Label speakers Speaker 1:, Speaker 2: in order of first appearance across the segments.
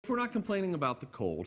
Speaker 1: we're not complaining about the cold,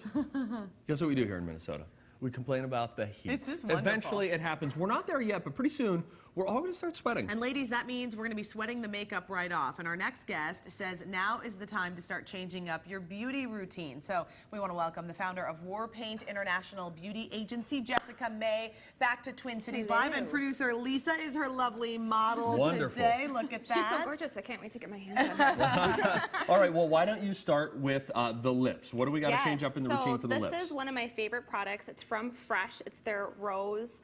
Speaker 1: guess what we do here in Minnesota? We complain about the heat.
Speaker 2: It's just wonderful.
Speaker 1: Eventually it happens. We're not there yet, but pretty soon we're all going to start sweating.
Speaker 2: And ladies, that means we're going to be sweating the makeup right off. And our next guest says now is the time to start changing up your beauty routine. So we want to welcome the founder of WarPaint International Beauty Agency, Jessica May, back to Twin Cities Live. And producer Lisa is her lovely model today. Look at that.
Speaker 3: She's so gorgeous. I can't wait to get my hands on her.
Speaker 1: All right, well, why don't you start with the lips? What do we got to change up in the routine for the lips?
Speaker 3: This is one of my favorite products. It's from Fresh. It's their Rose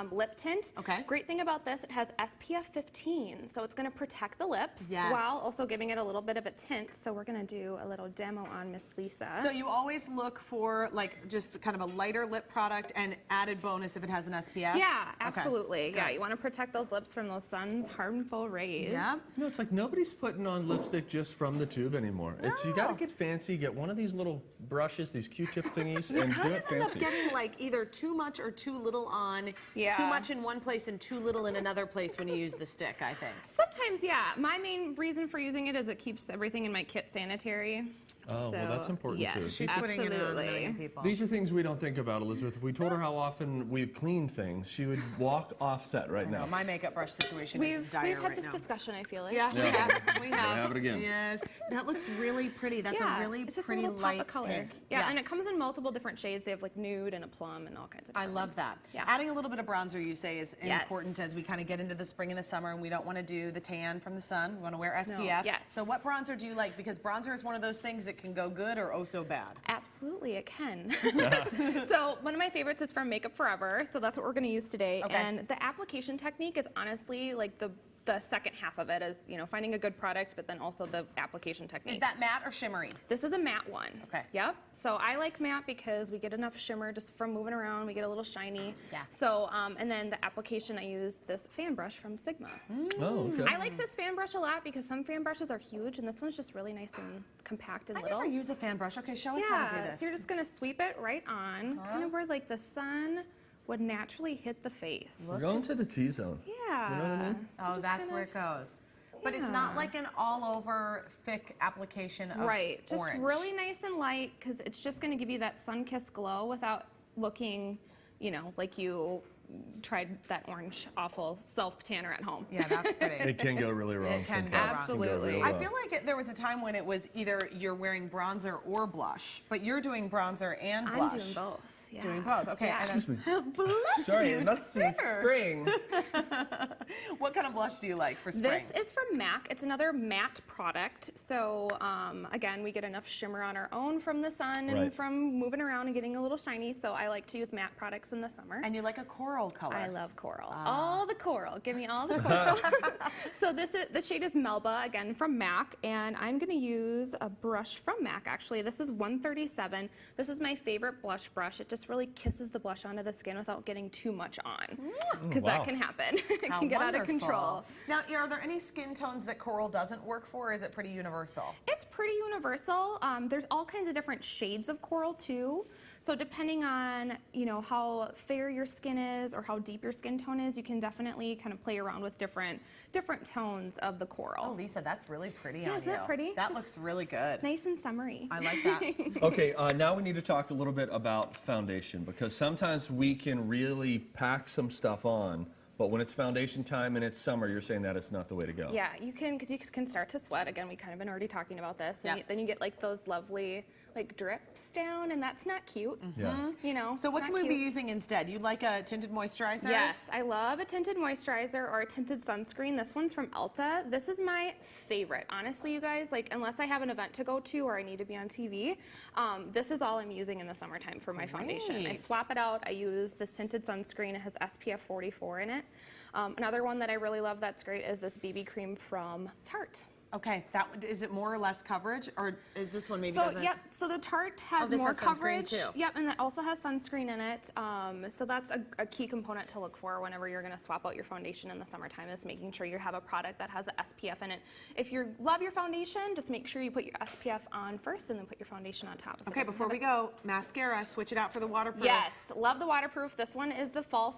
Speaker 3: lip tint.
Speaker 2: Okay.
Speaker 3: Great thing about this, it has SPF 15, so it's going to protect the lips while also giving it a little bit of a tint. So we're going to do a little demo on Miss Lisa.
Speaker 2: So you always look for like just kind of a lighter lip product and added bonus if it has an SPF?
Speaker 3: Yeah, absolutely.
Speaker 2: Okay.
Speaker 3: Yeah, you want to protect those lips from those sun's harmful rays.
Speaker 2: Yeah.
Speaker 1: You know, it's like nobody's putting on lipstick just from the tube anymore.
Speaker 2: No.
Speaker 1: It's you got to get fancy, get one of these little brushes, these Q-tip thingies, and do it fancy.
Speaker 2: You end up getting like either too much or too little on.
Speaker 3: Yeah.
Speaker 2: Too much in one place and too little in another place when you use the stick, I think.
Speaker 3: Sometimes, yeah. My main reason for using it is it keeps everything in my kit sanitary.
Speaker 1: Oh, well, that's important too.
Speaker 2: She's putting it on a million people.
Speaker 1: These are things we don't think about, Elizabeth. If we told her how often we clean things, she would walk off set right now.
Speaker 2: My makeup brush situation is dire
Speaker 3: We've had
Speaker 2: right
Speaker 3: this
Speaker 2: now.
Speaker 3: discussion, I feel like.
Speaker 2: Yeah, we have. We
Speaker 1: have it again.
Speaker 2: Yes. That looks really pretty. That's a really
Speaker 3: it's just
Speaker 2: pretty
Speaker 3: a little
Speaker 2: light
Speaker 3: pop of color.
Speaker 2: pink.
Speaker 3: Yeah, and it comes in multiple different shades. They have like nude and a plum and all kinds of
Speaker 2: I
Speaker 3: different
Speaker 2: love
Speaker 3: ones.
Speaker 2: that.
Speaker 3: Yeah.
Speaker 2: Adding a little bit of bronzer, you say, is important as we kind of get into the spring and the summer, and we don't want to do the tan from the sun. We want to wear SPF.
Speaker 3: No. Yes.
Speaker 2: So what bronzer do you like? Because bronzer is one of those things that can go good or oh so bad.
Speaker 3: Absolutely, it can. So one of my favorites is from Makeup Forever, so that's what we're going to use today.
Speaker 2: Okay.
Speaker 3: And the application technique is honestly like the second half of it is, you know, finding a good product, but then also the application technique.
Speaker 2: Is that matte or shimmery?
Speaker 3: This is a matte one.
Speaker 2: Okay.
Speaker 3: Yep. So I like matte because we get enough shimmer just from moving around. We get a little shiny.
Speaker 2: Yeah.
Speaker 3: So, and then the application, I use this fan brush from Sigma.
Speaker 1: Oh, okay.
Speaker 3: I like this fan brush a lot because some fan brushes are huge, and this one's just really nice and compact and
Speaker 2: I
Speaker 3: little.
Speaker 2: never use a fan brush. Okay, show us how to do this.
Speaker 3: So you're just going to sweep it right on, kind of where like the sun would naturally hit the face.
Speaker 1: We're going to the T-zone.
Speaker 3: Yeah.
Speaker 1: You know what I mean?
Speaker 2: Oh, that's where it goes. But it's not like an all-over thick application of
Speaker 3: right. Just
Speaker 2: orange.
Speaker 3: really nice and light because it's just going to give you that sun-kissed glow without looking, you know, like you tried that orange awful self-tanner at home.
Speaker 2: Yeah, that's pretty.
Speaker 1: It can go really wrong.
Speaker 2: It can
Speaker 1: sometimes.
Speaker 2: go wrong.
Speaker 3: Absolutely.
Speaker 2: I feel like there was a time when it was either you're wearing bronzer or blush, but you're doing bronzer and blush.
Speaker 3: I'm doing both. Yeah.
Speaker 2: Doing both. Okay.
Speaker 3: Yeah.
Speaker 1: Excuse me.
Speaker 2: Bless
Speaker 1: Sorry,
Speaker 2: you,
Speaker 1: that's
Speaker 2: sir.
Speaker 1: spring.
Speaker 2: What kind of blush do you like for spring?
Speaker 3: This is from MAC. It's another matte product. So again, we get enough shimmer on our own from the sun and from moving around and getting a little shiny. So I like to use matte products in the summer.
Speaker 2: And you like a coral color.
Speaker 3: I love coral. All the coral. Give me all the coral. So the shade is Melba, again from MAC, and I'm going to use a brush from MAC actually. This is 137. This is my favorite blush brush. It just really kisses the blush onto the skin without getting too much on, because that can happen. It can get out of control.
Speaker 2: Now, are there any skin tones that coral doesn't work for, or is it pretty universal?
Speaker 3: It's pretty universal. There's all kinds of different shades of coral too. So depending on, you know, how fair your skin is or how deep your skin tone is, you can definitely kind of play around with different tones of the coral.
Speaker 2: Oh, Lisa, that's really pretty on you.
Speaker 3: Isn't that pretty?
Speaker 2: That
Speaker 3: Just
Speaker 2: looks really good.
Speaker 3: Nice and summery.
Speaker 2: I like that.
Speaker 1: Okay, now we need to talk a little bit about foundation, because sometimes we can really pack some stuff on, but when it's foundation time and it's summer, you're saying that it's not the way to go.
Speaker 3: Yeah, you can, because you can start to sweat. Again, we kind of been already talking about this. And then you get like those lovely like drips down, and that's not cute.
Speaker 1: Yeah.
Speaker 3: You know.
Speaker 2: So what can we be using instead? You like a tinted moisturizer?
Speaker 3: Yes, I love a tinted moisturizer or a tinted sunscreen. This one's from Elta. This is my favorite. Honestly, you guys, like unless I have an event to go to or I need to be on TV, this is all I'm using in the summertime for my foundation. I swap it out. I use this tinted sunscreen. It has SPF 44 in it. Another one that I really love that's great is this BB cream from Tarte.
Speaker 2: Okay, is it more or less coverage, or is this one maybe doesn't?
Speaker 3: Yep, so the Tarte has
Speaker 2: this
Speaker 3: more
Speaker 2: has sunscreen
Speaker 3: coverage.
Speaker 2: too.
Speaker 3: Yep, and it also has sunscreen in it. So that's a key component to look for whenever you're going to swap out your foundation in the summertime, is making sure you have a product that has a SPF in it. If you love your foundation, just make sure you put your SPF on first and then put your foundation on top.
Speaker 2: Okay, before we go, mascara, switch it out for the waterproof.
Speaker 3: Yes, love the waterproof. This one is the false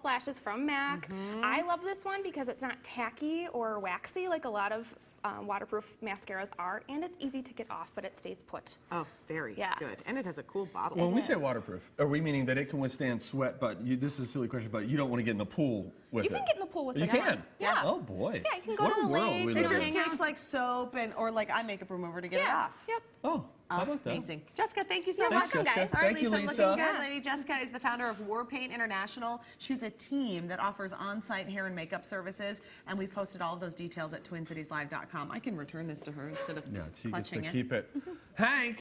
Speaker 3: lashes from MAC. I love this one because it's not tacky or waxy like a lot of waterproof mascaras are, and it's easy to get off, but it stays put.
Speaker 2: Oh, very good. And it has a cool bottle.
Speaker 1: When we say waterproof, are we meaning that it can withstand sweat, but this is a silly question, but you don't want to get in the pool with it?
Speaker 3: You can get in the pool with it.
Speaker 1: You can?
Speaker 3: Yeah.
Speaker 1: Oh, boy.
Speaker 3: Yeah, you can go
Speaker 1: What
Speaker 3: to
Speaker 1: a
Speaker 3: the
Speaker 1: world
Speaker 3: lake.
Speaker 1: we
Speaker 2: It
Speaker 1: live in.
Speaker 2: just takes like soap or like eye makeup remover to get it off.
Speaker 3: Yep.
Speaker 1: Oh, how about that?
Speaker 2: Amazing. Jessica, thank you so
Speaker 3: You're
Speaker 2: much.
Speaker 3: welcome, guys.
Speaker 2: All right,
Speaker 1: Thank you,
Speaker 2: Lisa,
Speaker 1: Lisa.
Speaker 2: looking good. Lady Jessica is the founder of WarPaint International. She has a team that offers on-site hair and makeup services, and we've posted all of those details at TwinCitiesLive.com. I can return this to her instead of
Speaker 1: Yeah, she gets
Speaker 2: clutching
Speaker 1: to
Speaker 2: it.
Speaker 1: keep it. Hank!